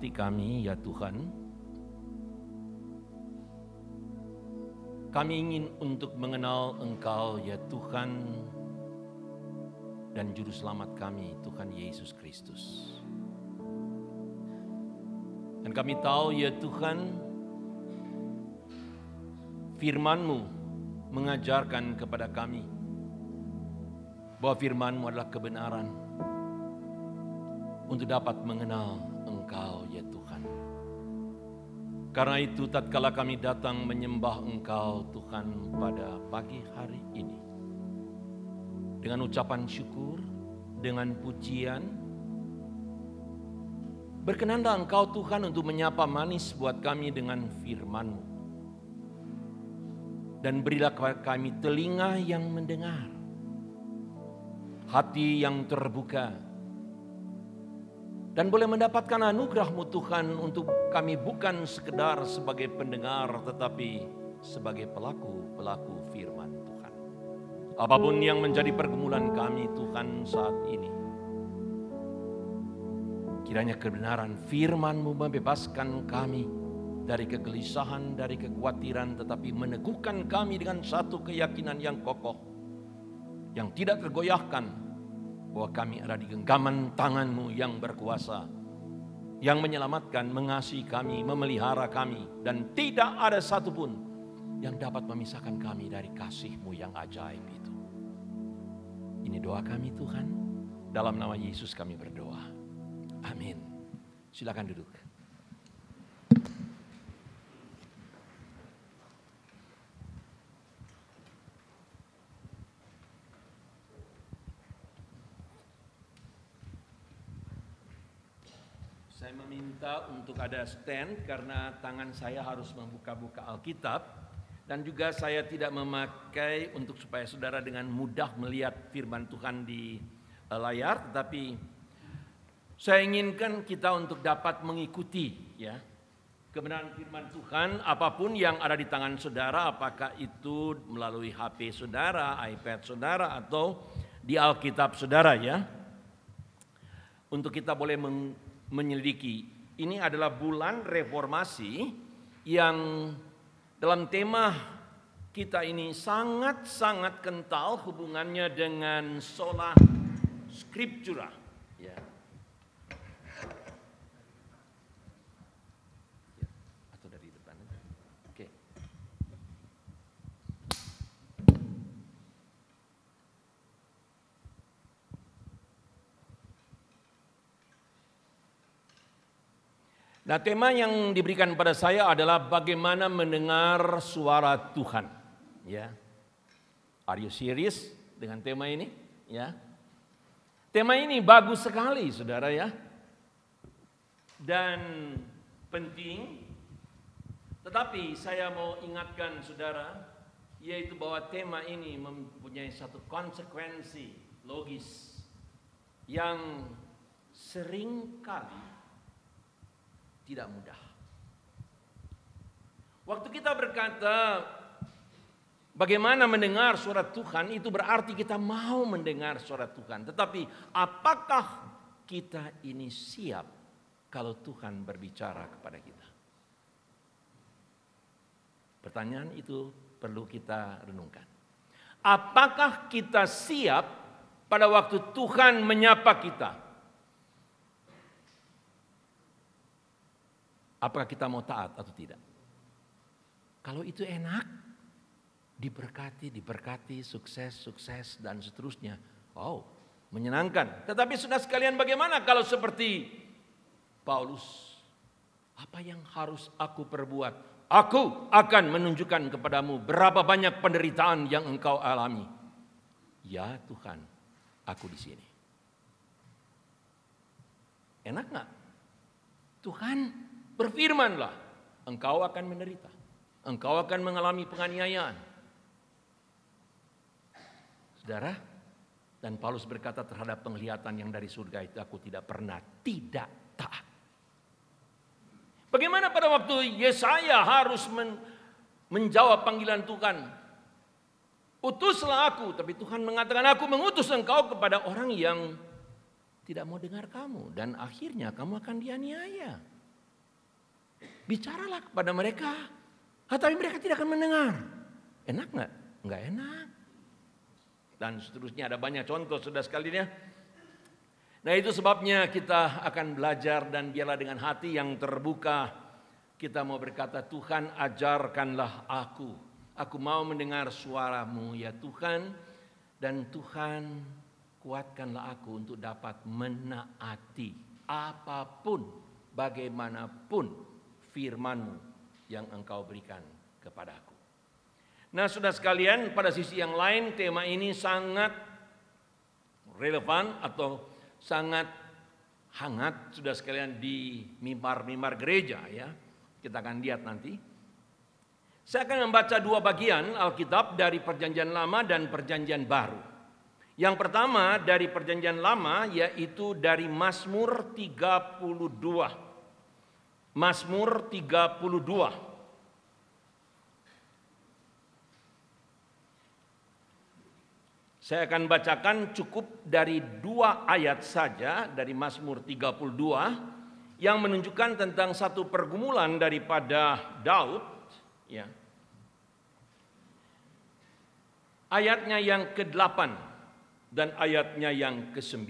hati kami, ya Tuhan. Kami ingin untuk mengenal Engkau, ya Tuhan, dan Juru Selamat kami, Tuhan Yesus Kristus. Dan kami tahu, ya Tuhan, firman-Mu mengajarkan kepada kami bahwa firman-Mu adalah kebenaran untuk dapat mengenal Engkau, ya Tuhan. Karena itu tatkala kami datang menyembah Engkau, Tuhan, pada pagi hari ini, dengan ucapan syukur, dengan pujian, berkenanlah Engkau, Tuhan, untuk menyapa manis buat kami dengan firman-Mu. Dan berilah kepada kami telinga yang mendengar, hati yang terbuka, dan boleh mendapatkan anugerah-Mu, Tuhan, untuk kami bukan sekedar sebagai pendengar, tetapi sebagai pelaku-pelaku firman Tuhan. Apapun yang menjadi pergumulan kami, Tuhan, saat ini, kiranya kebenaran firman-Mu membebaskan kami dari kegelisahan, dari kekhawatiran, tetapi meneguhkan kami dengan satu keyakinan yang kokoh, yang tidak tergoyahkan, bahwa kami ada di genggaman tangan-Mu yang berkuasa, yang menyelamatkan, mengasihi kami, memelihara kami, dan tidak ada satupun yang dapat memisahkan kami dari kasih-Mu yang ajaib itu. Ini doa kami, Tuhan, dalam nama Yesus kami berdoa. Amin. Silakan duduk. Saya meminta untuk ada stand karena tangan saya harus membuka-buka Alkitab, dan juga saya tidak memakai untuk supaya saudara dengan mudah melihat firman Tuhan di layar, tetapi saya inginkan kita untuk dapat mengikuti, ya, kebenaran firman Tuhan apapun yang ada di tangan saudara, apakah itu melalui HP saudara, iPad saudara, atau di Alkitab saudara, ya. Untuk kita boleh menyelidiki. Ini adalah bulan reformasi yang dalam tema kita ini sangat-sangat kental hubungannya dengan sola scriptura. Ya. Atau dari depan. Oke. Nah, tema yang diberikan pada saya adalah bagaimana mendengar suara Tuhan. Ya, are you serious dengan tema ini? Ya, tema ini bagus sekali, saudara, ya, dan penting. Tetapi saya mau ingatkan saudara, yaitu bahwa tema ini mempunyai satu konsekuensi logis yang seringkali tidak mudah. Waktu kita berkata bagaimana mendengar suara Tuhan, itu berarti kita mau mendengar suara Tuhan. Tetapi apakah kita ini siap kalau Tuhan berbicara kepada kita? Pertanyaan itu perlu kita renungkan. Apakah kita siap pada waktu Tuhan menyapa kita? Apakah kita mau taat atau tidak? Kalau itu enak, diberkati, sukses, dan seterusnya. Wow, menyenangkan. Tetapi sudah sekalian, bagaimana kalau seperti Paulus? Apa yang harus aku perbuat? Aku akan menunjukkan kepadamu berapa banyak penderitaan yang engkau alami. Ya Tuhan, aku di sini. Enak gak? Tuhan, berfirmanlah, engkau akan menderita. Engkau akan mengalami penganiayaan. Saudara, dan Paulus berkata terhadap penglihatan yang dari surga itu, aku tidak pernah tidak taat. Bagaimana pada waktu Yesaya harus menjawab panggilan Tuhan? Utuslah aku, tapi Tuhan mengatakan aku mengutus engkau kepada orang yang tidak mau dengar kamu. Dan akhirnya kamu akan dianiaya. bicaralah kepada mereka. Tapi mereka tidak akan mendengar. Enak nggak? Nggak enak. Dan seterusnya ada banyak contoh saudara sekalian ya. Nah itu sebabnya kita akan belajar dan biarlah dengan hati yang terbuka kita mau berkata, Tuhan ajarkanlah aku. Aku mau mendengar suara-Mu ya Tuhan. Dan Tuhan kuatkanlah aku untuk dapat menaati apapun, bagaimanapun firman-Mu yang Engkau berikan kepadaku. Nah saudara sekalian, pada sisi yang lain tema ini sangat relevan atau sangat hangat saudara sekalian di mimbar-mimbar gereja ya. Kita akan lihat nanti. Saya akan membaca dua bagian Alkitab dari Perjanjian Lama dan Perjanjian Baru. Yang pertama dari Perjanjian Lama yaitu dari Mazmur 32. Mazmur 32. Saya akan bacakan cukup dari 2 ayat saja dari Mazmur 32 yang menunjukkan tentang satu pergumulan daripada Daud ya. Ayatnya yang ke-8 dan ayatnya yang ke-9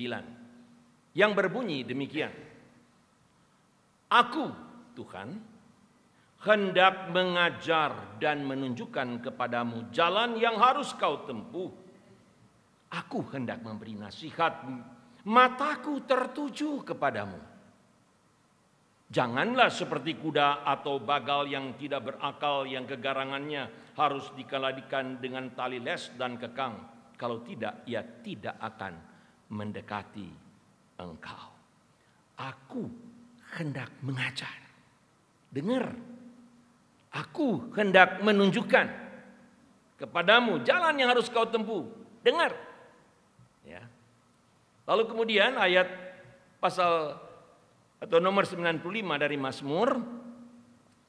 yang berbunyi demikian. Aku Tuhan hendak mengajar dan menunjukkan kepadamu jalan yang harus kau tempuh. Aku hendak memberi nasihat, mataku tertuju kepadamu. Janganlah seperti kuda atau bagal yang tidak berakal, yang kegarangannya harus dikaladikan dengan tali les dan kekang. Kalau tidak, ia tidak akan mendekati engkau. Aku hendak mengajar. Dengar, aku hendak menunjukkan kepadamu jalan yang harus kau tempuh. Dengar. Ya. Lalu kemudian ayat pasal atau nomor 95 dari Mazmur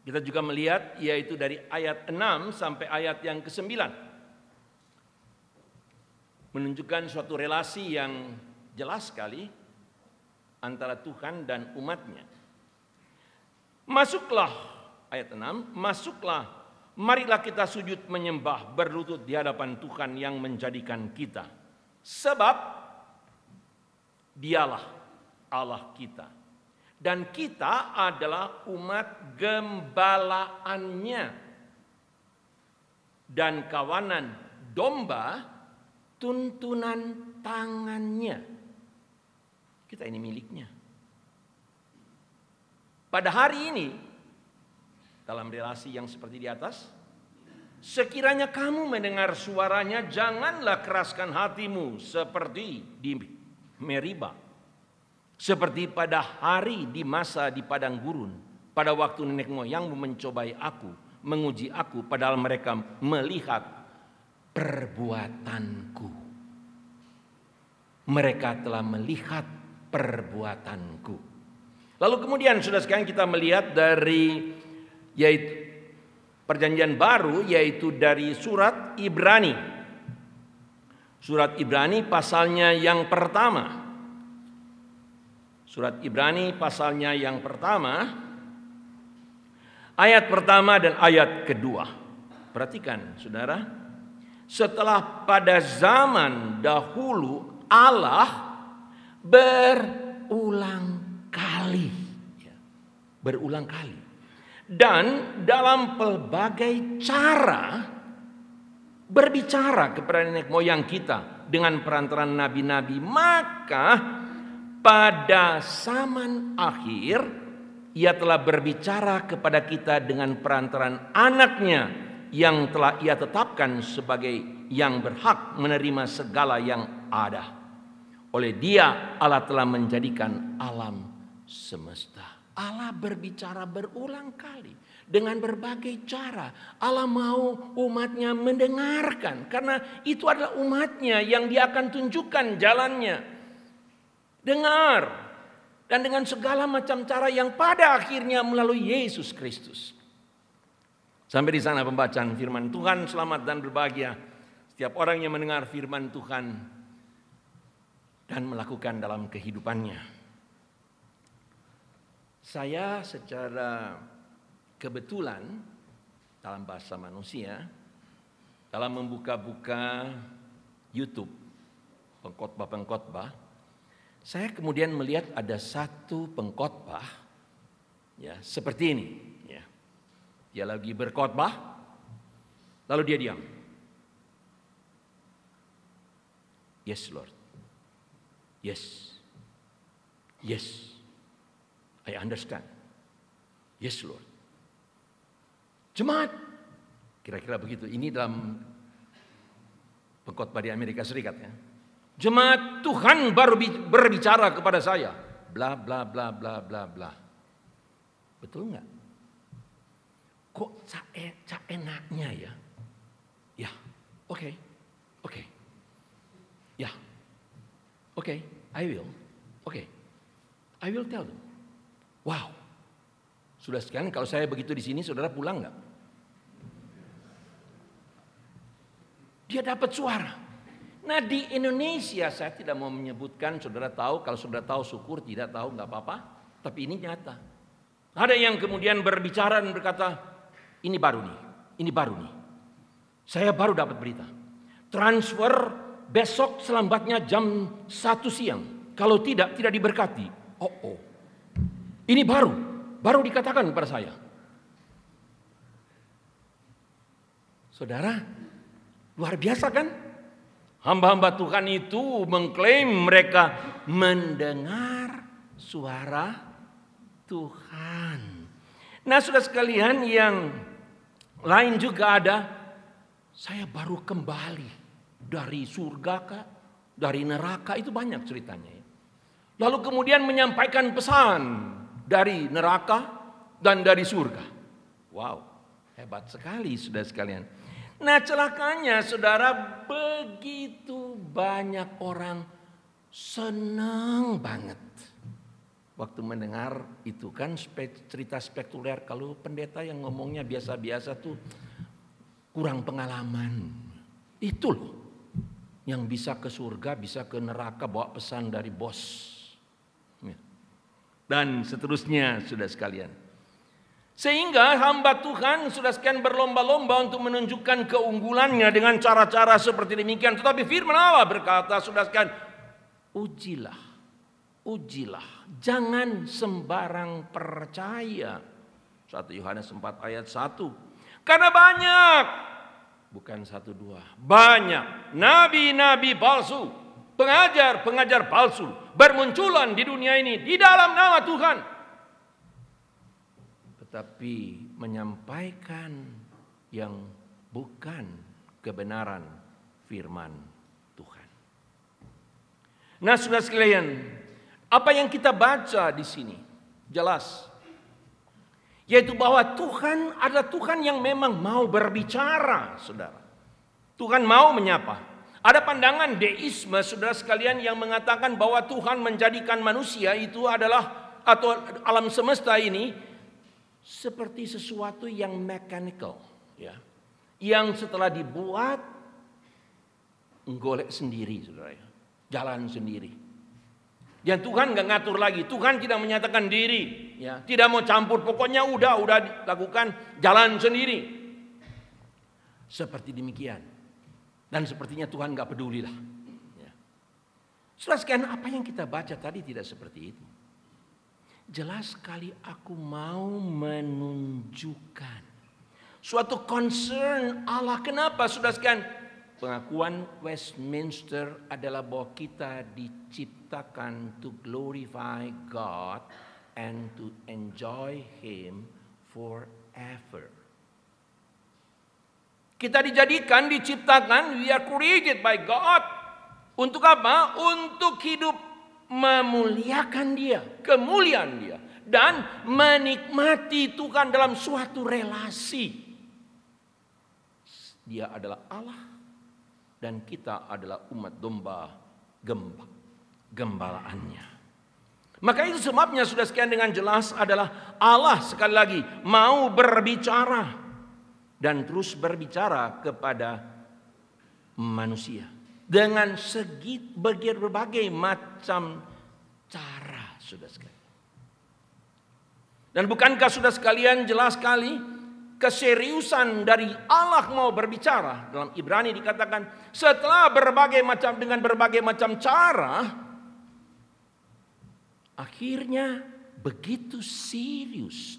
kita juga melihat yaitu dari ayat 6 sampai ayat yang ke-9 menunjukkan suatu relasi yang jelas sekali antara Tuhan dan umatnya. Masuklah ayat 6, masuklah marilah kita sujud menyembah berlutut di hadapan Tuhan yang menjadikan kita. Sebab Dialah Allah kita. Dan kita adalah umat gembalaannya. Dan kawanan domba tuntunan tangannya. Kita ini miliknya. Pada hari ini, dalam relasi yang seperti di atas, sekiranya kamu mendengar suaranya, janganlah keraskan hatimu seperti di Meriba. Seperti pada hari di masa di padang gurun, pada waktu nenek moyangmu mencobai aku, menguji aku, padahal mereka melihat perbuatanku. Mereka telah melihat perbuatanku. Lalu kemudian saudara sekalian kita melihat dari yaitu Perjanjian Baru yaitu dari surat Ibrani. Surat Ibrani pasalnya yang pertama. Surat Ibrani pasalnya yang pertama. Ayat pertama dan ayat kedua. Perhatikan saudara. Setelah pada zaman dahulu Allah berulang kali. Berulang kali. Dan dalam pelbagai cara berbicara kepada nenek moyang kita dengan perantaraan nabi-nabi. Maka pada zaman akhir ia telah berbicara kepada kita dengan perantaraan anaknya yang telah ia tetapkan sebagai yang berhak menerima segala yang ada. Oleh dia Allah telah menjadikan alam semesta. Allah berbicara berulang kali dengan berbagai cara. Allah mau umatnya mendengarkan karena itu adalah umatnya yang dia akan tunjukkan jalannya. Dengar dan dengan segala macam cara yang pada akhirnya melalui Yesus Kristus. Sampai di sana pembacaan firman Tuhan. Selamat dan berbahagia setiap orang yang mendengar firman Tuhan dan melakukan dalam kehidupannya. Saya secara kebetulan dalam bahasa manusia, dalam membuka-buka YouTube, pengkhotbah-pengkhotbah, saya kemudian melihat ada satu pengkhotbah, ya seperti ini. Ya. Dia lagi berkhotbah, lalu dia diam. Yes Lord, yes, yes, I understand. Yes Lord. Jemaat, kira-kira begitu. Ini dalam pengkhotbah di Amerika Serikat ya. Jemaat, Tuhan baru berbicara kepada saya. Bla bla bla bla bla bla. Betul nggak? Kok enaknya ya? Ya, oke. Ya, oke, I will. Oke, I will tell them. Wow. Sudah sekian, kalau saya begitu di sini, saudara pulang nggak? Dia dapat suara. Nah di Indonesia, saya tidak mau menyebutkan, saudara tahu, kalau saudara tahu syukur, tidak tahu nggak apa-apa. Tapi ini nyata. Ada yang kemudian berbicara dan berkata, ini baru nih. Saya baru dapat berita. Transfer besok selambatnya jam 1 siang. Kalau tidak diberkati. Oh. Ini baru dikatakan kepada saya. Saudara, luar biasa kan? Hamba-hamba Tuhan itu mengklaim mereka mendengar suara Tuhan. Nah, saudara sekalian, yang lain juga ada. Saya baru kembali dari surga kah, dari neraka, itu banyak ceritanya ya. Lalu kemudian menyampaikan pesan dari neraka dan dari surga. Wow, hebat sekali saudara sekalian. Nah celakanya saudara, begitu banyak orang senang banget waktu mendengar itu kan cerita spektakuler. Kalau pendeta yang ngomongnya biasa-biasa tuh kurang pengalaman. Itu loh yang bisa ke surga, bisa ke neraka bawa pesan dari bos. Dan seterusnya sudah sekalian. Sehingga hamba Tuhan sudah sekian berlomba-lomba untuk menunjukkan keunggulannya dengan cara-cara seperti demikian. Tetapi firman Allah berkata, sudah sekian, ujilah, jangan sembarang percaya. 1 Yohanes 4 ayat 1. Karena banyak, bukan 1-2, banyak nabi-nabi palsu, pengajar palsu bermunculan di dunia ini di dalam nama Tuhan. Tetapi menyampaikan yang bukan kebenaran firman Tuhan. Nah, saudara sekalian, apa yang kita baca di sini jelas, yaitu bahwa Tuhan adalah Tuhan yang memang mau berbicara, saudara. Tuhan mau menyapa. Ada pandangan deisme, saudara sekalian, yang mengatakan bahwa Tuhan menjadikan manusia itu adalah, atau alam semesta ini, seperti sesuatu yang mechanical, ya, yang setelah dibuat golek sendiri, saudara, jalan sendiri. Dan Tuhan nggak ngatur lagi, Tuhan tidak menyatakan diri, ya, tidak mau campur, pokoknya udah lakukan jalan sendiri. Seperti demikian, dan sepertinya Tuhan nggak peduli lah. Ya. Saudara sekalian, apa yang kita baca tadi tidak seperti itu. Jelas sekali aku mau menunjukkan suatu concern Allah. Kenapa, saudara sekalian? Pengakuan Westminster adalah bahwa kita diciptakan to glorify God and to enjoy Him forever. Kita diciptakan, we are created by God. Untuk apa? Untuk hidup memuliakan Dia, kemuliaan Dia, dan menikmati Tuhan dalam suatu relasi. Dia adalah Allah dan kita adalah umat domba gembalaannya. Maka itu sebabnya sudah sekian dengan jelas adalah Allah sekali lagi mau berbicara dan terus berbicara kepada manusia. Dengan berbagai macam cara, sudah sekali. Dan bukankah sudah sekalian jelas sekali keseriusan dari Allah mau berbicara. Dalam Ibrani dikatakan setelah dengan berbagai macam cara, akhirnya begitu serius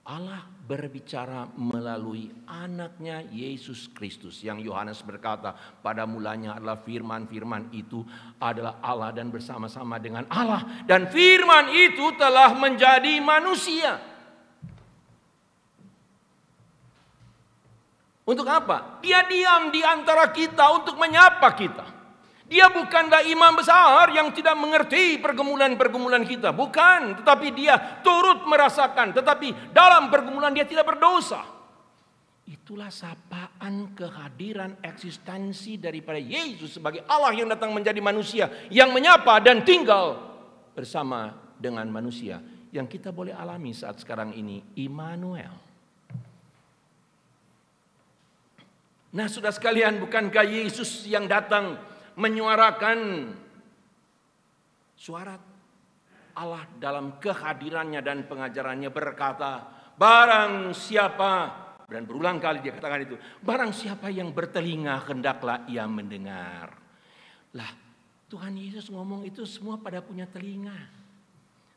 Allah berbicara melalui anaknya Yesus Kristus. Yang Yohanes berkata pada mulanya adalah firman, firman itu adalah Allah dan bersama-sama dengan Allah. Dan firman itu telah menjadi manusia. Untuk apa? Dia diam di antara kita untuk menyapa kita. Dia bukanlah imam besar yang tidak mengerti pergumulan-pergumulan kita. Bukan, tetapi dia turut merasakan. Tetapi dalam pergumulan dia tidak berdosa. Itulah sapaan kehadiran eksistensi daripada Yesus sebagai Allah yang datang menjadi manusia. Yang menyapa dan tinggal bersama dengan manusia. Yang kita boleh alami saat sekarang ini, Immanuel. Nah, saudara sekalian, bukankah Yesus yang datang menyuarakan suara Allah dalam kehadirannya dan pengajarannya berkata, barang siapa, dan berulang kali dia katakan itu, barang siapa yang bertelinga hendaklah ia mendengar. Lah, Tuhan Yesus ngomong itu semua pada punya telinga.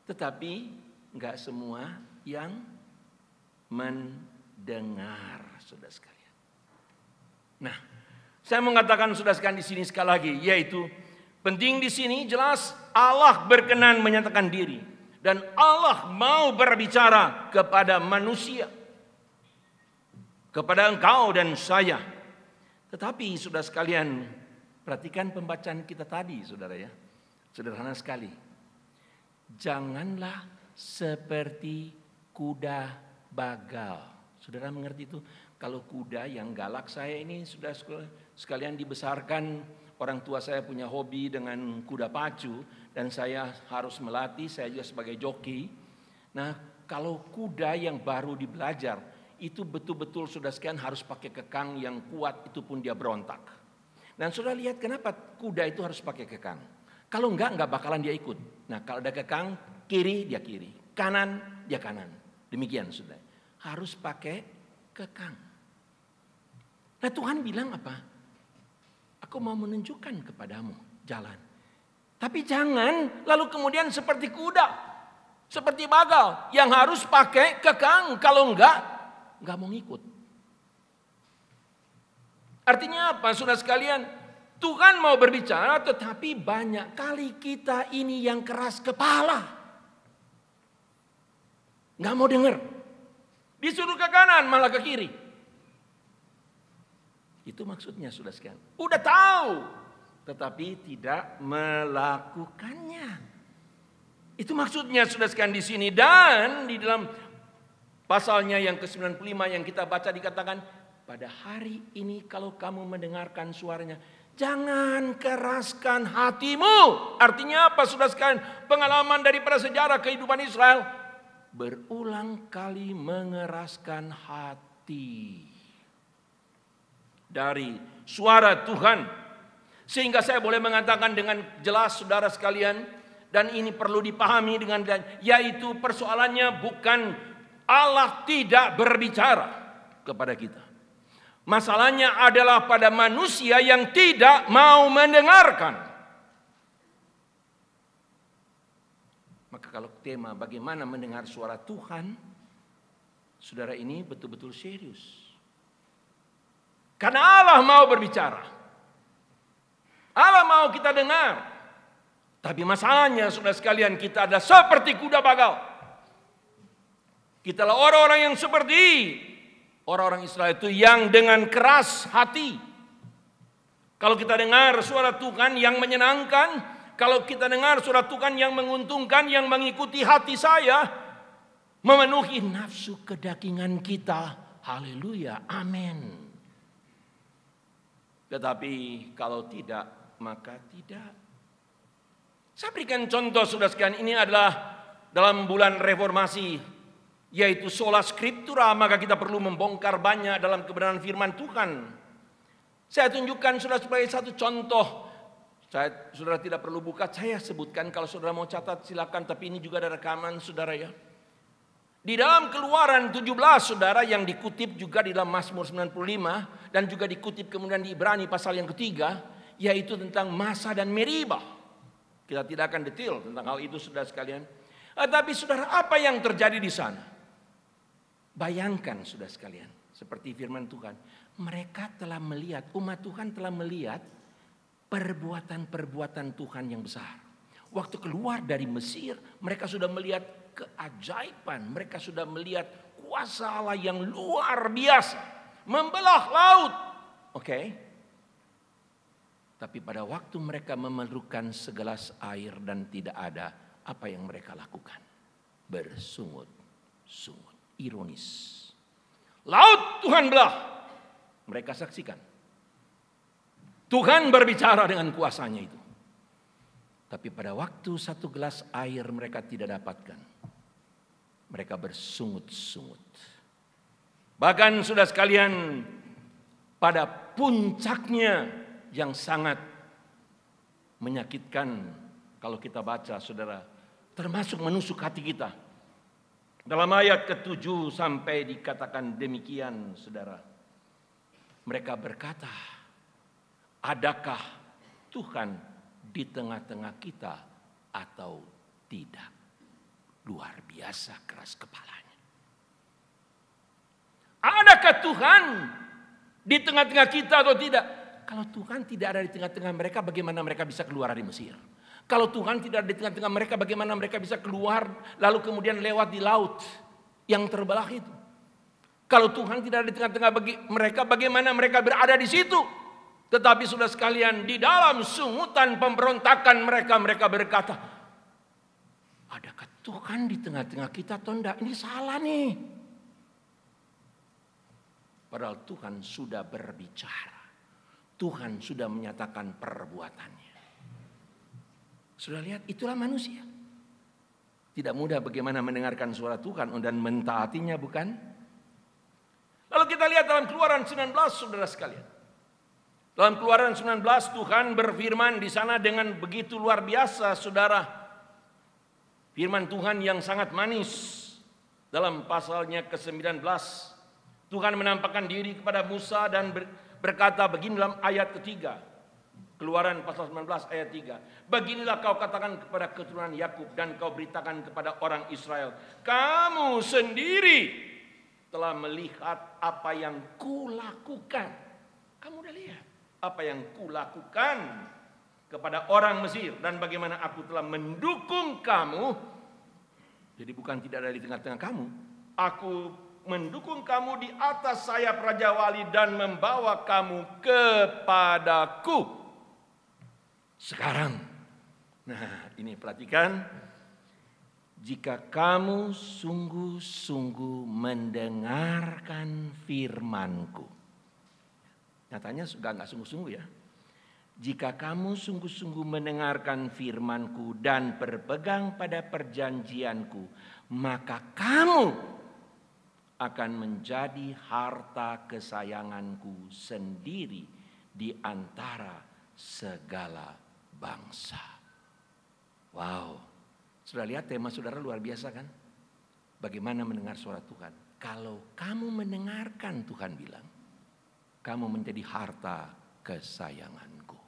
Tetapi enggak semua yang mendengar, saudara sekalian. Nah, saya mengatakan saudara sekalian di sini sekali lagi, yaitu penting di sini jelas Allah berkenan menyatakan diri dan Allah mau berbicara kepada manusia, kepada engkau dan saya. Tetapi saudara sekalian, perhatikan pembacaan kita tadi, saudara ya, sederhana sekali. Janganlah seperti kuda bagal. Saudara mengerti itu? Kalau kuda yang galak, saya ini sudah sekalian dibesarkan, orang tua saya punya hobi dengan kuda pacu dan saya harus melatih, saya juga sebagai joki. Nah, kalau kuda yang baru dibelajar itu betul-betul sudah sekian harus pakai kekang yang kuat, itu pun dia berontak. Dan sudah lihat kenapa kuda itu harus pakai kekang. Kalau enggak bakalan dia ikut. Nah, kalau ada kekang, kiri dia kiri, kanan dia kanan. Demikian sudah. Harus pakai kekang. Nah, Tuhan bilang apa? Aku mau menunjukkan kepadamu jalan. Tapi jangan lalu kemudian seperti kuda, seperti bagal yang harus pakai kekang. Kalau enggak mau ngikut. Artinya apa, saudara sekalian? Tuhan mau berbicara, tetapi banyak kali kita ini yang keras kepala. Nggak mau dengar. Disuruh ke kanan malah ke kiri. Itu maksudnya saudara sekalian. Udah tahu, tetapi tidak melakukannya. Itu maksudnya saudara sekalian di sini. Dan di dalam pasalnya yang ke-95 yang kita baca dikatakan, pada hari ini kalau kamu mendengarkan suaranya, jangan keraskan hatimu. Artinya apa saudara sekalian? Pengalaman daripada sejarah kehidupan Israel berulang kali mengeraskan hati dari suara Tuhan. Sehingga saya boleh mengatakan dengan jelas saudara sekalian, dan ini perlu dipahami dengan jelas, yaitu persoalannya bukan Allah tidak berbicara kepada kita. Masalahnya adalah pada manusia yang tidak mau mendengarkan. Maka kalau tema bagaimana mendengar suara Tuhan, saudara ini betul-betul serius. Karena Allah mau berbicara. Allah mau kita dengar. Tapi masalahnya saudara sekalian, kita adalah seperti kuda bagal. Kita adalah orang-orang yang seperti orang-orang Israel itu yang dengan keras hati. Kalau kita dengar suara Tuhan yang menyenangkan, kalau kita dengar suara Tuhan yang menguntungkan, yang mengikuti hati saya, memenuhi nafsu kedagingan kita. Haleluya, amin. Tetapi kalau tidak, maka tidak. Saya berikan contoh saudara sekalian, ini adalah dalam bulan reformasi, yaitu sola scriptura, maka kita perlu membongkar banyak dalam kebenaran firman Tuhan. Saya tunjukkan saudara sebagai satu contoh. Saudara tidak perlu buka, saya sebutkan, kalau saudara mau catat silakan, tapi ini juga ada rekaman saudara ya. Di dalam Keluaran 17, saudara, yang dikutip juga di dalam Mazmur 95 dan juga dikutip kemudian di Ibrani pasal yang ketiga, yaitu tentang Masa dan Meribah. Kita tidak akan detail tentang hal itu, saudara sekalian. Tapi saudara, apa yang terjadi di sana? Bayangkan, saudara sekalian, seperti firman Tuhan, mereka telah melihat, umat Tuhan telah melihat perbuatan-perbuatan Tuhan yang besar. Waktu keluar dari Mesir, mereka sudah melihat keajaiban, mereka sudah melihat kuasa Allah yang luar biasa, membelah laut. Oke. Tapi pada waktu mereka memerlukan segelas air dan tidak ada, apa yang mereka lakukan? Bersungut-sungut. Ironis. Laut Tuhan belah. Mereka saksikan. Tuhan berbicara dengan kuasanya itu. Tapi pada waktu satu gelas air mereka tidak dapatkan, mereka bersungut-sungut. Bahkan sudah sekalian, pada puncaknya yang sangat menyakitkan kalau kita baca, saudara, termasuk menusuk hati kita. Dalam ayat ke-7 sampai dikatakan demikian, saudara. Mereka berkata, adakah Tuhan di tengah-tengah kita atau tidak? Luar biasa keras kepalanya. Adakah Tuhan di tengah-tengah kita atau tidak? Kalau Tuhan tidak ada di tengah-tengah mereka, bagaimana mereka bisa keluar dari Mesir? Kalau Tuhan tidak ada di tengah-tengah mereka, bagaimana mereka bisa keluar lalu kemudian lewat di laut yang terbelah itu? Kalau Tuhan tidak ada di tengah-tengah mereka, bagaimana mereka berada di situ? Tetapi sudah sekalian, di dalam sungutan pemberontakan mereka, mereka berkata, adakah Tuhan di tengah-tengah kita atau enggak? Ini salah nih. Padahal Tuhan sudah berbicara. Tuhan sudah menyatakan perbuatannya. Sudah lihat, itulah manusia. Tidak mudah bagaimana mendengarkan suara Tuhan dan mentaatinya, bukan? Lalu kita lihat dalam Keluaran 19, saudara sekalian. Dalam Keluaran 19 Tuhan berfirman di sana dengan begitu luar biasa, saudara. Firman Tuhan yang sangat manis. Dalam pasalnya ke-19 Tuhan menampakkan diri kepada Musa dan berkata begini dalam ayat ketiga. Keluaran pasal 19 ayat 3. Beginilah kau katakan kepada keturunan Yakub dan kau beritakan kepada orang Israel, kamu sendiri telah melihat apa yang kulakukan. Kamu udah lihat apa yang kulakukan kepada orang Mesir dan bagaimana aku telah mendukung kamu. Jadi bukan tidak ada di tengah-tengah kamu. Aku mendukung kamu di atas sayap Raja Wali dan membawa kamu kepadaku. Sekarang, nah ini perhatikan. Jika kamu sungguh-sungguh mendengarkan firmanku. Nyatanya sudah nggak sungguh-sungguh ya. Jika kamu sungguh-sungguh mendengarkan firmanku dan berpegang pada perjanjianku, maka kamu akan menjadi harta kesayanganku sendiri di antara segala bangsa. Wow, sudah lihat tema saudara luar biasa kan? Bagaimana mendengar suara Tuhan? Kalau kamu mendengarkan, Tuhan bilang, kamu menjadi harta kesayanganku.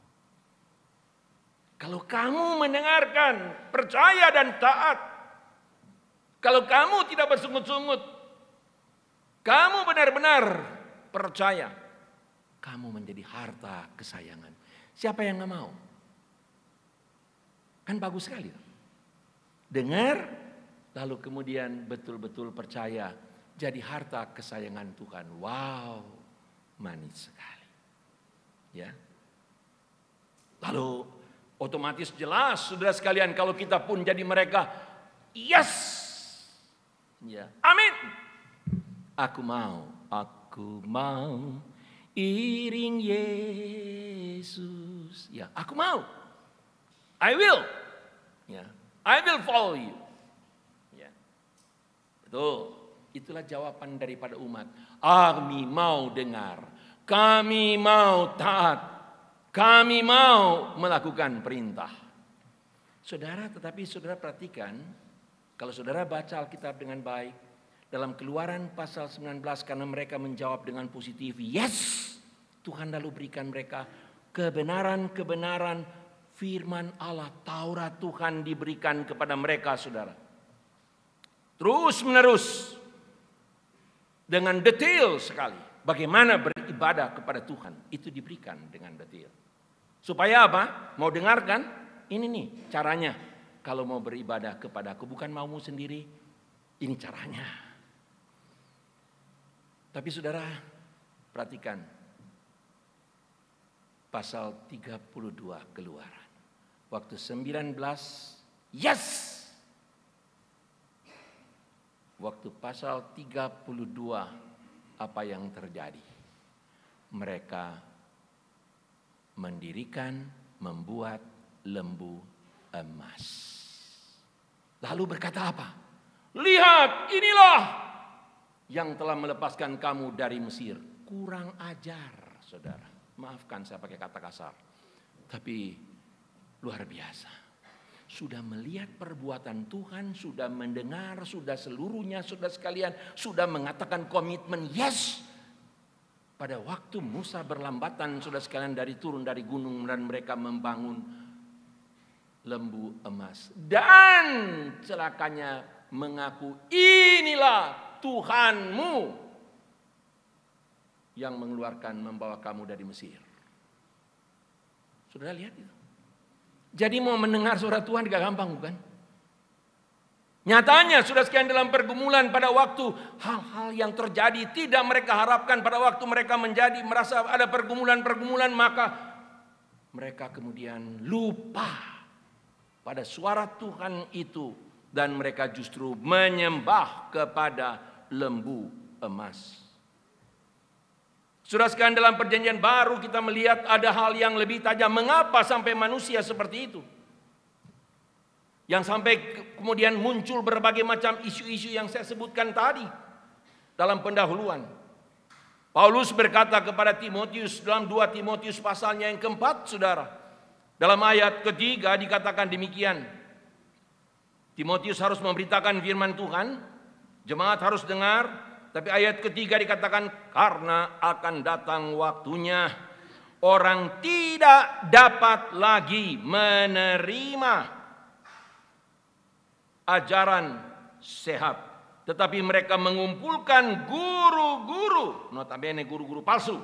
Kalau kamu mendengarkan, percaya dan taat. Kalau kamu tidak bersungut-sungut, kamu benar-benar percaya, kamu menjadi harta kesayangan. Siapa yang gak mau? Kan bagus sekali. Dengar, lalu kemudian betul-betul percaya, jadi harta kesayangan Tuhan. Wow. Manis sekali. Ya. Lalu otomatis jelas saudara sekalian kalau kita pun jadi mereka, yes. Ya. Amin. Aku mau iring Yesus. Ya, aku mau. I will. Ya. I will follow you. Ya. Betul. Itulah jawaban daripada umat. Kami mau dengar, kami mau taat, kami mau melakukan perintah. Saudara, tetapi saudara perhatikan, kalau saudara baca Alkitab dengan baik, dalam Keluaran pasal 19 karena mereka menjawab dengan positif, yes. Tuhan lalu berikan mereka kebenaran-kebenaran firman Allah. Taurat Tuhan diberikan kepada mereka, saudara. Terus menerus. Dengan detail sekali. Bagaimana beribadah kepada Tuhan. Itu diberikan dengan detail. Supaya apa? Mau dengarkan? Ini nih caranya. Kalau mau beribadah kepadaku, bukan maumu sendiri. Ini caranya. Tapi saudara, perhatikan. Pasal 32 Keluaran. Waktu 19, yes. Waktu pasal 32, apa yang terjadi? Mereka mendirikan, membuat lembu emas. Lalu berkata apa? Lihat, inilah yang telah melepaskan kamu dari Mesir. Kurang ajar, saudara. Maafkan saya pakai kata kasar. Tapi luar biasa. Sudah melihat perbuatan Tuhan, sudah mendengar, sudah seluruhnya, sudah sekalian, sudah mengatakan komitmen, yes. Pada waktu Musa berlambatan, sudah sekalian turun dari gunung dan mereka membangun lembu emas. Dan celakanya mengaku, inilah Tuhanmu yang mengeluarkan, membawa kamu dari Mesir. Saudara lihat itu. Jadi mau mendengar suara Tuhan gak gampang, bukan? Nyatanya sudah sekian dalam pergumulan pada waktu hal-hal yang terjadi tidak mereka harapkan, pada waktu mereka merasa ada pergumulan-pergumulan, maka mereka kemudian lupa pada suara Tuhan itu dan mereka justru menyembah kepada lembu emas. Sudah sekian dalam perjanjian baru kita melihat ada hal yang lebih tajam. Mengapa sampai manusia seperti itu? Yang sampai kemudian muncul berbagai macam isu-isu yang saya sebutkan tadi dalam pendahuluan. Paulus berkata kepada Timotius dalam 2 Timotius pasalnya yang keempat, saudara. Dalam ayat ketiga dikatakan demikian. Timotius harus memberitakan firman Tuhan, jemaat harus dengar. Tapi ayat ketiga dikatakan karena akan datang waktunya orang tidak dapat lagi menerima ajaran sehat, tetapi mereka mengumpulkan guru-guru, notabene guru-guru palsu,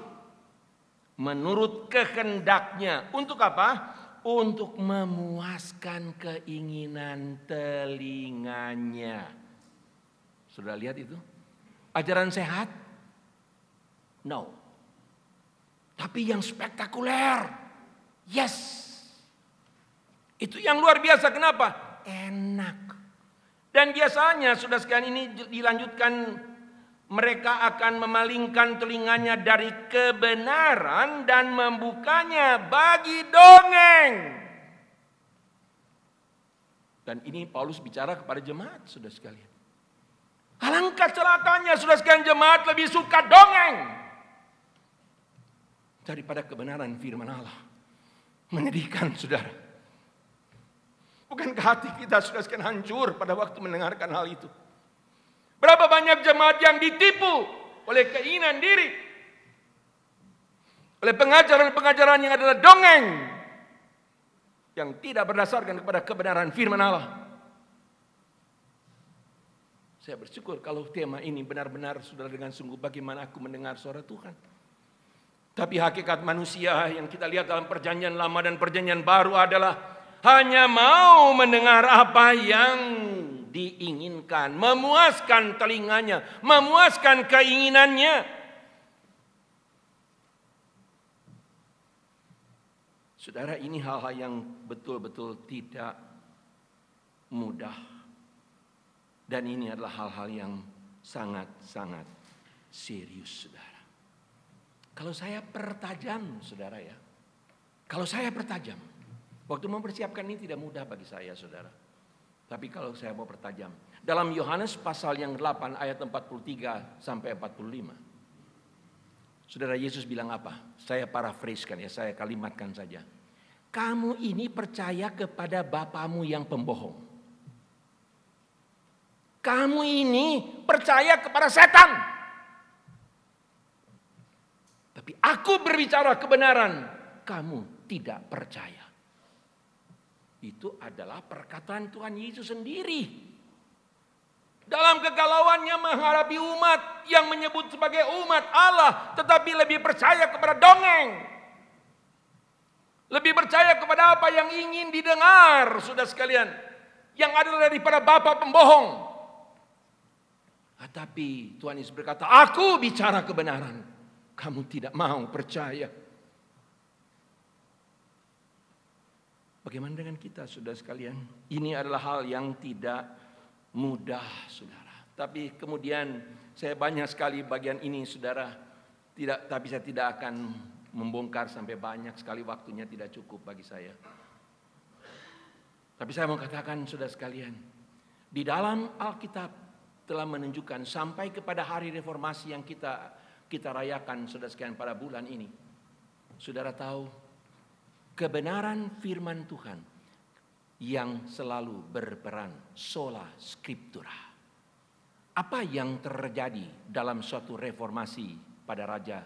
menurut kehendaknya. Untuk apa? Untuk memuaskan keinginan telinganya. Sudah lihat itu? Ajaran sehat? No. Tapi yang spektakuler? Yes. Itu yang luar biasa. Kenapa? Enak. Dan biasanya sudah sekalian ini dilanjutkan, mereka akan memalingkan telinganya dari kebenaran dan membukanya bagi dongeng. Dan ini Paulus bicara kepada jemaat, sudah sekalian. Alangkah celakanya sudah sekian jemaat lebih suka dongeng daripada kebenaran firman Allah. Menyedihkan, saudara. Bukankah hati kita sudah sekian hancur pada waktu mendengarkan hal itu? Berapa banyak jemaat yang ditipu oleh keinginan diri, oleh pengajaran-pengajaran yang adalah dongeng, yang tidak berdasarkan kepada kebenaran firman Allah. Saya bersyukur kalau tema ini benar-benar saudara dengan sungguh bagaimana aku mendengar suara Tuhan. Tapi hakikat manusia yang kita lihat dalam perjanjian lama dan perjanjian baru adalah hanya mau mendengar apa yang diinginkan, memuaskan telinganya, memuaskan keinginannya. Saudara, ini hal-hal yang betul-betul tidak mudah. Dan ini adalah hal-hal yang sangat-sangat serius, saudara. Kalau saya pertajam, saudara ya. Kalau saya pertajam. Waktu mempersiapkan ini tidak mudah bagi saya, saudara. Tapi kalau saya mau pertajam. Dalam Yohanes pasal yang 8 ayat 43 sampai 45. Saudara, Yesus bilang apa? Saya parafrasekan ya, saya kalimatkan saja. Kamu ini percaya kepada bapamu yang pembohong. Kamu ini percaya kepada setan. Tapi aku berbicara kebenaran, kamu tidak percaya. Itu adalah perkataan Tuhan Yesus sendiri. Dalam kegalauannya menghadapi umat yang menyebut sebagai umat Allah, tetapi lebih percaya kepada dongeng. Lebih percaya kepada apa yang ingin didengar, saudara sekalian. Yang adalah daripada bapa pembohong. Tapi Tuhan Yesus berkata, aku bicara kebenaran. Kamu tidak mau percaya. Bagaimana dengan kita, saudara sekalian? Ini adalah hal yang tidak mudah, saudara. Tapi kemudian saya banyak sekali bagian ini, saudara. Tapi saya tidak akan membongkar sampai banyak sekali, waktunya tidak cukup bagi saya. Tapi saya mau katakan, saudara sekalian, di dalam Alkitab telah menunjukkan sampai kepada hari reformasi yang kita rayakan, saudara sekalian, pada bulan ini. Saudara tahu, kebenaran firman Tuhan yang selalu berperan sola scriptura. Apa yang terjadi dalam suatu reformasi pada Raja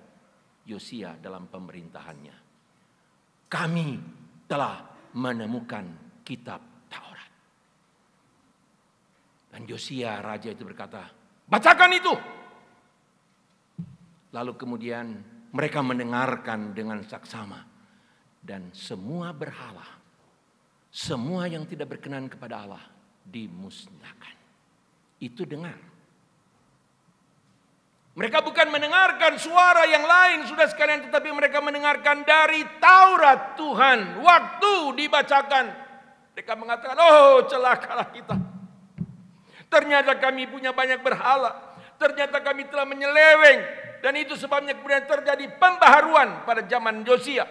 Yosia dalam pemerintahannya? Kami telah menemukan kitab Taurat. Dan Yosia raja itu berkata, bacakan itu. Lalu kemudian mereka mendengarkan dengan saksama. Dan semua berhala, semua yang tidak berkenan kepada Allah dimusnahkan. Itu dengar. Mereka bukan mendengarkan suara yang lain, sudah sekalian, tetapi mereka mendengarkan dari Taurat Tuhan. Waktu dibacakan, mereka mengatakan, oh celakalah kita. Ternyata kami punya banyak berhala. Ternyata kami telah menyeleweng. Dan itu sebabnya kemudian terjadi pembaharuan pada zaman Yosia.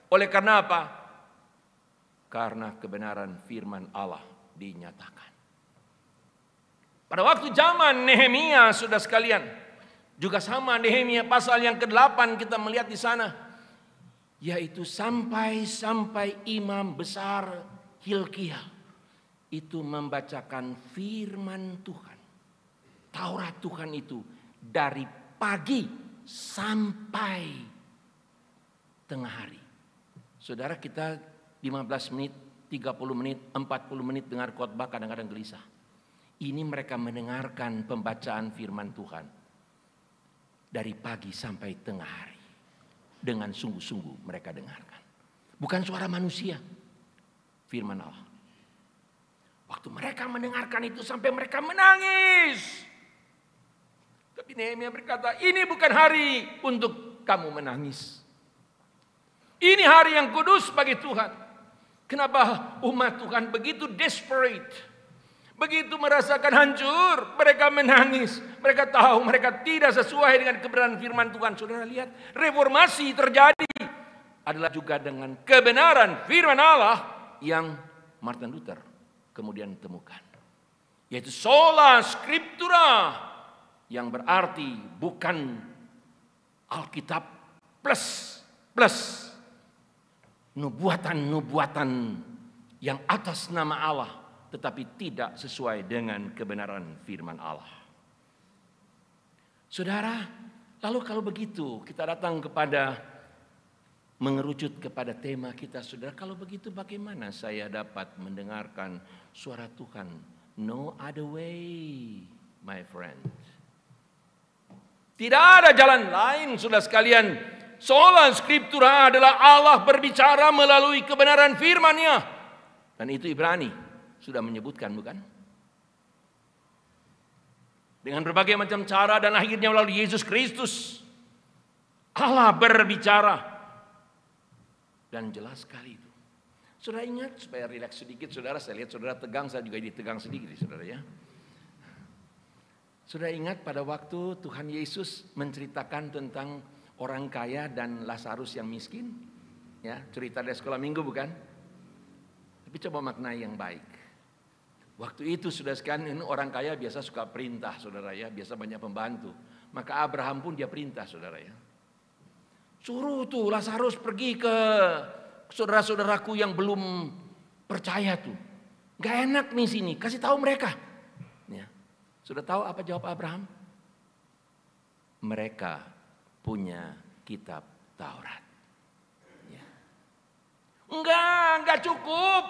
Oleh karena apa? Karena kebenaran firman Allah dinyatakan. Pada waktu zaman Nehemia, saudara sekalian, juga sama, Nehemia pasal yang ke-8 kita melihat di sana, yaitu sampai imam besar Hilkiah itu membacakan firman Tuhan, Taurat Tuhan itu dari pagi sampai tengah hari. Saudara, kita 15 menit, 30 menit, 40 menit dengar khotbah kadang-kadang gelisah. Ini mereka mendengarkan pembacaan firman Tuhan dari pagi sampai tengah hari. Dengan sungguh-sungguh mereka dengarkan. Bukan suara manusia, firman Allah. Waktu mereka mendengarkan itu sampai mereka menangis. Tapi Nehemia berkata, ini bukan hari untuk kamu menangis. Ini hari yang kudus bagi Tuhan. Kenapa umat Tuhan begitu desperate? Begitu merasakan hancur, mereka menangis. Mereka tahu mereka tidak sesuai dengan kebenaran firman Tuhan. Saudara lihat, reformasi terjadi adalah juga dengan kebenaran firman Allah yang Martin Luther kemudian temukan. Yaitu sola scriptura, yang berarti bukan Alkitab plus nubuatan-nubuatan yang atas nama Allah, tetapi tidak sesuai dengan kebenaran firman Allah. Saudara, lalu kalau begitu kita datang kepada mengerucut kepada tema kita, saudara. Kalau begitu bagaimana saya dapat mendengarkan suara Tuhan? No other way, my friend. Tidak ada jalan lain, saudara sekalian. Sola scriptura adalah Allah berbicara melalui kebenaran firman-Nya. Dan itu Ibrani sudah menyebutkan, bukan? Dengan berbagai macam cara dan akhirnya melalui Yesus Kristus. Allah berbicara. Dan jelas sekali itu. Saudara ingat, supaya rileks sedikit, saudara, saya lihat saudara tegang, saya juga ditegang sedikit, saudara ya. Saudara ingat pada waktu Tuhan Yesus menceritakan tentang orang kaya dan Lazarus yang miskin? Ya, cerita dari sekolah minggu bukan? Tapi coba maknai yang baik. Waktu itu saudara sekalian, orang kaya biasa suka perintah, saudara ya, biasa banyak pembantu. Maka Abraham pun dia perintah, saudara ya. Suruh tuh Lazarus pergi ke saudara-saudaraku yang belum percaya tuh. Gak enak nih sini, kasih tahu mereka. Ya. Sudah tahu apa jawab Abraham? Mereka punya kitab Taurat. Ya. Enggak cukup.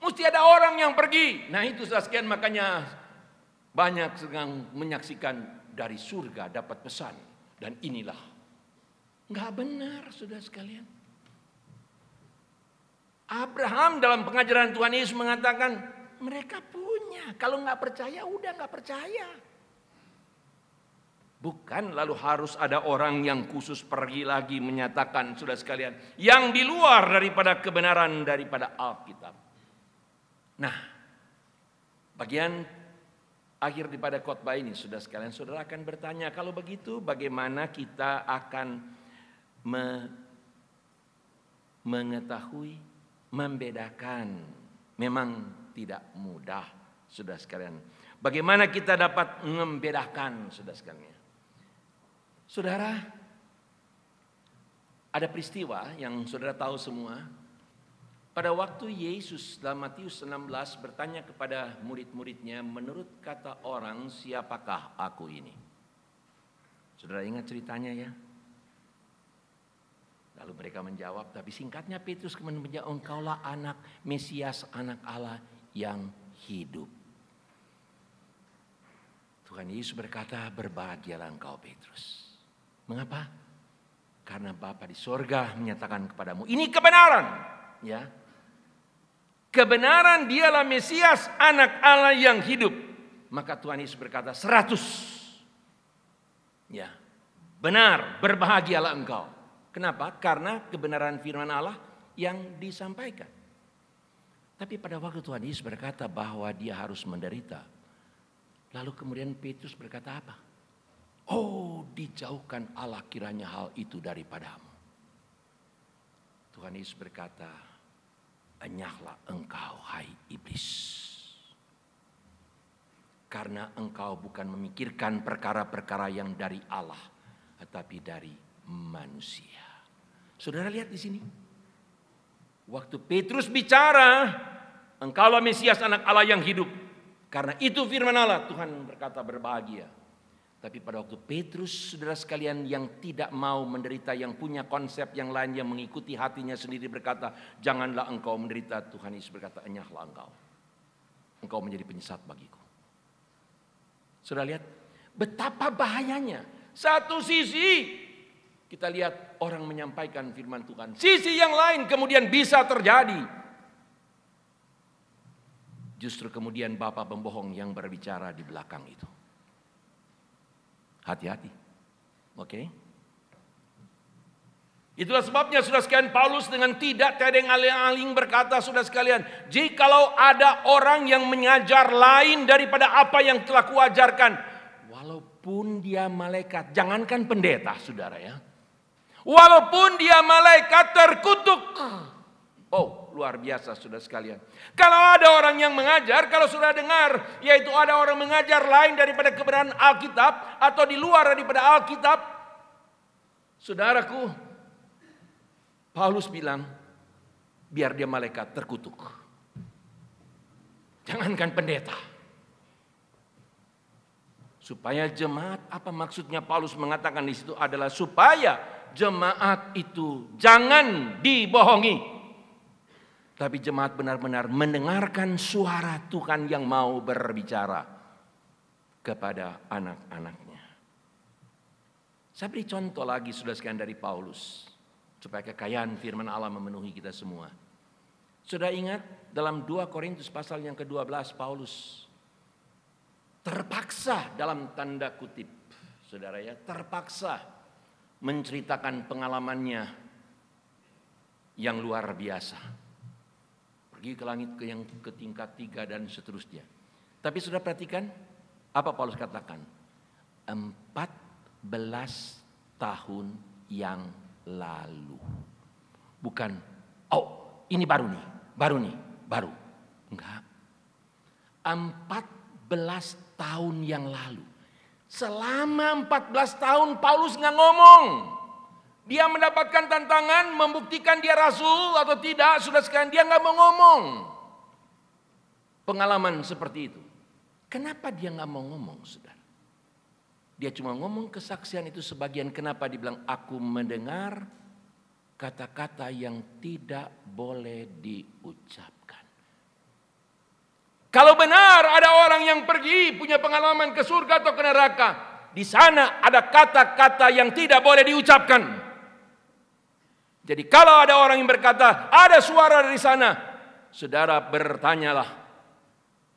Mesti ada orang yang pergi. Nah itu sekian, makanya banyak sedang menyaksikan dari surga dapat pesan. Dan inilah. Enggak benar, saudara sekalian. Abraham dalam pengajaran Tuhan Yesus mengatakan, mereka punya. Kalau nggak percaya, udah nggak percaya. Bukan lalu harus ada orang yang khusus pergi lagi menyatakan, saudara sekalian, yang di luar daripada kebenaran daripada Alkitab. Nah, bagian akhir daripada khotbah ini, saudara sekalian, saudara akan bertanya, kalau begitu bagaimana kita akan mengetahui, membedakan? Memang tidak mudah, saudara sekalian. Bagaimana kita dapat membedakan, saudara sekalian? Saudara, ada peristiwa yang saudara tahu semua. Pada waktu Yesus dalam Matius 16 bertanya kepada murid-muridnya, menurut kata orang, siapakah aku ini? Saudara ingat ceritanya ya? Lalu mereka menjawab, tapi singkatnya Petrus kemudian menjawab, engkaulah anak Mesias, anak Allah yang hidup. Tuhan Yesus berkata, berbahagialah engkau Petrus. Mengapa? Karena Bapa di sorga menyatakan kepadamu, ini kebenaran. Ya, kebenaran dialah Mesias, anak Allah yang hidup. Maka Tuhan Yesus berkata 100. Ya, benar, berbahagialah engkau. Kenapa? Karena kebenaran firman Allah yang disampaikan. Tapi pada waktu Tuhan Yesus berkata bahwa dia harus menderita, lalu kemudian Petrus berkata apa? Oh, dijauhkan Allah kiranya hal itu daripadamu. Tuhan Yesus berkata, enyahlah engkau hai iblis. Karena engkau bukan memikirkan perkara-perkara yang dari Allah, tetapi dari manusia. Saudara lihat di sini. Waktu Petrus bicara, engkaulah Mesias, anak Allah yang hidup. Karena itu firman Allah, Tuhan berkata berbahagia. Tapi pada waktu Petrus, saudara sekalian, yang tidak mau menderita, yang punya konsep yang lain, yang mengikuti hatinya sendiri berkata, janganlah engkau menderita. Tuhan Yesus berkata, enyahlah engkau. Engkau menjadi penyesat bagiku. Saudara lihat betapa bahayanya. Satu sisi kita lihat orang menyampaikan firman Tuhan. Sisi yang lain kemudian bisa terjadi. Justru kemudian Bapa pembohong yang berbicara di belakang itu. Hati-hati. Oke? Itulah sebabnya saudara sekalian, Paulus dengan tidak tedeng-aling berkata, saudara sekalian, jikalau ada orang yang mengajar lain daripada apa yang telah kuajarkan, walaupun dia malaikat, jangankan pendeta saudara ya, walaupun dia malaikat terkutuk. Oh, luar biasa saudara sekalian. Kalau ada orang yang mengajar, kalau sudah dengar, yaitu ada orang mengajar lain daripada kebenaran Alkitab atau di luar daripada Alkitab, saudaraku, Paulus bilang, biar dia malaikat terkutuk. Jangankan pendeta. Supaya jemaat, apa maksudnya Paulus mengatakan di situ adalah supaya jemaat itu jangan dibohongi. Tapi jemaat benar-benar mendengarkan suara Tuhan yang mau berbicara kepada anak-anaknya. Saya beri contoh lagi saudara sekalian dari Paulus. Supaya kekayaan firman Allah memenuhi kita semua. Sudah ingat dalam 2 Korintus pasal yang ke-12 Paulus terpaksa dalam tanda kutip, saudara ya, terpaksa menceritakan pengalamannya yang luar biasa. Pergi ke langit ke tingkat 3 dan seterusnya. Tapi sudah perhatikan apa Paulus katakan? 14 tahun yang lalu. Bukan, oh ini baru. Enggak. 14 tahun yang lalu. Selama 14 tahun Paulus nggak ngomong. Dia mendapatkan tantangan membuktikan dia rasul atau tidak. Sudah sekalian dia nggak mau ngomong. Pengalaman seperti itu. Kenapa dia nggak mau ngomong, saudara? Dia cuma ngomong kesaksian itu sebagian. Kenapa dibilang aku mendengar kata-kata yang tidak boleh diucapkan. Kalau benar ada orang yang pergi punya pengalaman ke surga atau ke neraka, di sana ada kata-kata yang tidak boleh diucapkan. Jadi kalau ada orang yang berkata ada suara dari sana, saudara bertanyalah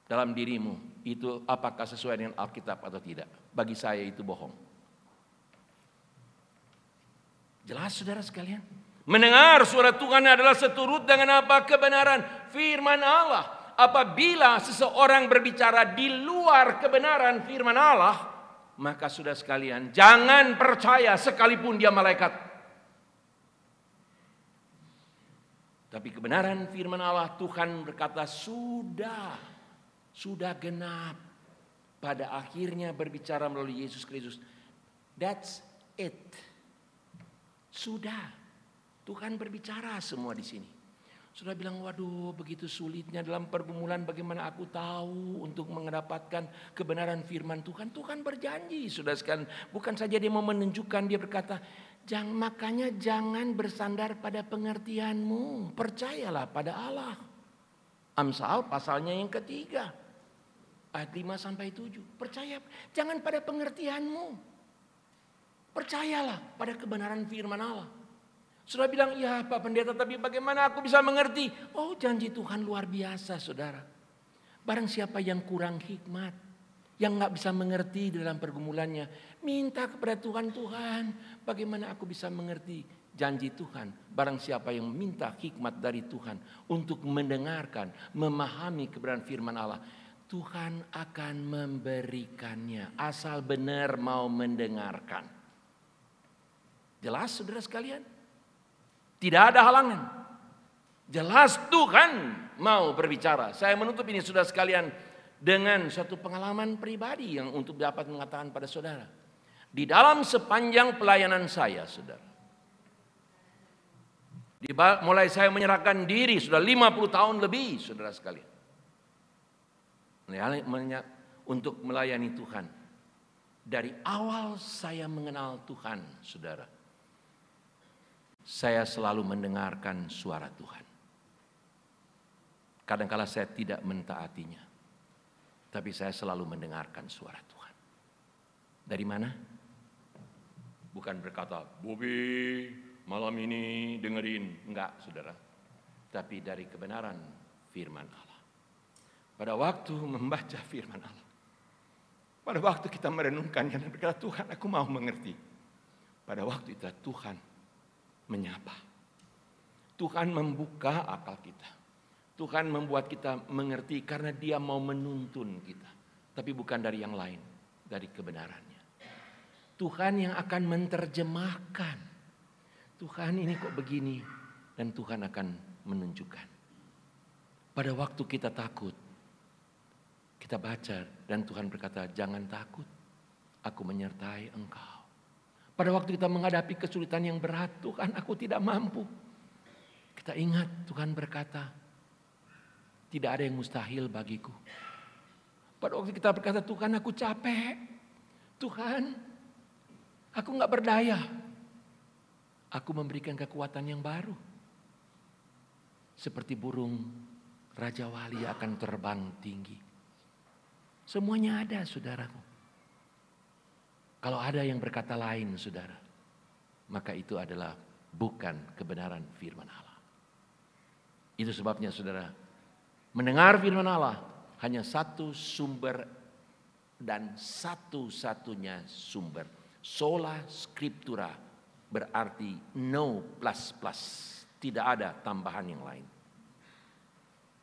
dalam dirimu, itu apakah sesuai dengan Alkitab atau tidak? Bagi saya itu bohong. Jelas saudara sekalian? Mendengar suara Tuhan adalah seturut dengan apa? Kebenaran firman Allah. Apabila seseorang berbicara di luar kebenaran firman Allah, maka sudah sekalian jangan percaya sekalipun dia malaikat. Tapi kebenaran firman Allah, Tuhan berkata sudah genap pada akhirnya berbicara melalui Yesus Kristus. That's it. Sudah. Tuhan berbicara semua di sini. Sudah bilang, waduh begitu sulitnya dalam pergumulan bagaimana aku tahu untuk mendapatkan kebenaran firman Tuhan. Tuhan berjanji, sudah sekalian. Bukan saja dia mau menunjukkan, dia berkata, makanya jangan bersandar pada pengertianmu. Percayalah pada Allah. Amsal pasalnya yang ketiga. Ayat 5-7. Percaya, jangan pada pengertianmu. Percayalah pada kebenaran firman Allah. Sudah bilang, ya Pak Pendeta, tapi bagaimana aku bisa mengerti? Oh, janji Tuhan luar biasa, saudara. Barang siapa yang kurang hikmat, yang gak bisa mengerti dalam pergumulannya, minta kepada Tuhan, Tuhan, bagaimana aku bisa mengerti janji Tuhan? Barang siapa yang minta hikmat dari Tuhan untuk mendengarkan, memahami kebenaran firman Allah, Tuhan akan memberikannya, asal benar mau mendengarkan. Jelas saudara sekalian? Tidak ada halangan. Jelas Tuhan mau berbicara. Saya menutup ini saudara sekalian dengan suatu pengalaman pribadi yang untuk dapat mengatakan pada saudara. Di dalam sepanjang pelayanan saya, saudara. Mulai saya menyerahkan diri sudah 50 tahun lebih, saudara sekalian. Untuk melayani Tuhan. Dari awal saya mengenal Tuhan, saudara. Saya selalu mendengarkan suara Tuhan. Kadang-kala saya tidak mentaatinya. Tapi saya selalu mendengarkan suara Tuhan. Dari mana? Bukan berkata, Bobi malam ini dengerin. Enggak, saudara. Tapi dari kebenaran firman Allah. Pada waktu membaca firman Allah. Pada waktu kita merenungkannya dan berkata, Tuhan aku mau mengerti. Pada waktu itu Tuhan menyapa. Tuhan membuka akal kita. Tuhan membuat kita mengerti karena dia mau menuntun kita. Tapi bukan dari yang lain. Dari kebenarannya. Tuhan yang akan menerjemahkan. Tuhan ini kok begini. Dan Tuhan akan menunjukkan. Pada waktu kita takut. Kita baca dan Tuhan berkata, jangan takut. Aku menyertai engkau. Pada waktu kita menghadapi kesulitan yang berat, Tuhan aku tidak mampu. Kita ingat Tuhan berkata, tidak ada yang mustahil bagiku. Pada waktu kita berkata, Tuhan aku capek. Tuhan, aku gak berdaya. Aku memberikan kekuatan yang baru. Seperti burung Raja Wali akan terbang tinggi. Semuanya ada, saudaraku. Kalau ada yang berkata lain, saudara, maka itu adalah bukan kebenaran firman Allah. Itu sebabnya, saudara, mendengar firman Allah hanya satu sumber dan satu-satunya sumber. Sola scriptura berarti no plus plus. Tidak ada tambahan yang lain.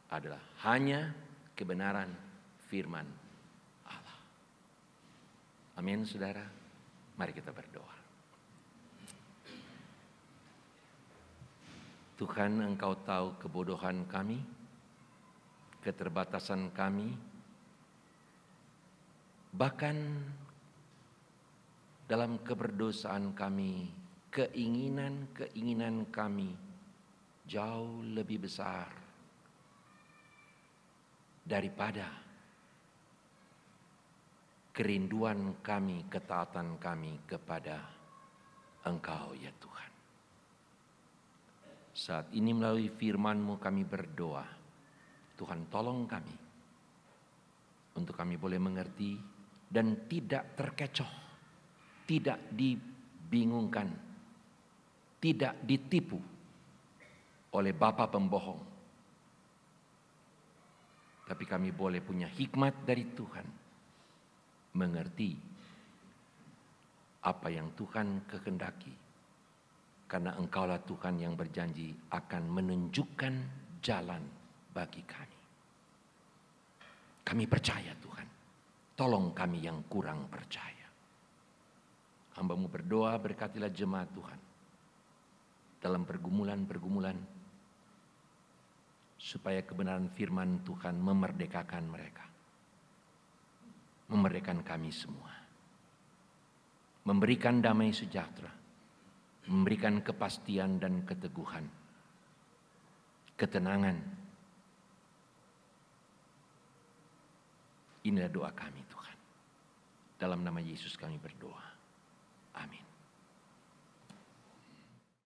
Adalah hanya kebenaran firman. Amin, saudara. Mari kita berdoa. Tuhan, Engkau tahu kebodohan kami, keterbatasan kami, bahkan dalam keberdosaan kami, keinginan kami jauh lebih besar daripada kerinduan kami, ketaatan kami kepada Engkau ya Tuhan. Saat ini melalui firman-Mu kami berdoa, Tuhan tolong kami untuk kami boleh mengerti dan tidak terkecoh, tidak dibingungkan, tidak ditipu oleh bapa pembohong. Tapi kami boleh punya hikmat dari Tuhan, mengerti apa yang Tuhan kehendaki. Karena Engkaulah Tuhan yang berjanji akan menunjukkan jalan bagi kami. Kami percaya Tuhan, tolong kami yang kurang percaya. Hamba-Mu berdoa, berkatilah jemaat Tuhan dalam pergumulan-pergumulan, supaya kebenaran firman Tuhan memerdekakan mereka. Memerdekakan kami semua. Memberikan damai sejahtera. Memberikan kepastian dan keteguhan. Ketenangan. Inilah doa kami Tuhan. Dalam nama Yesus kami berdoa. Amin.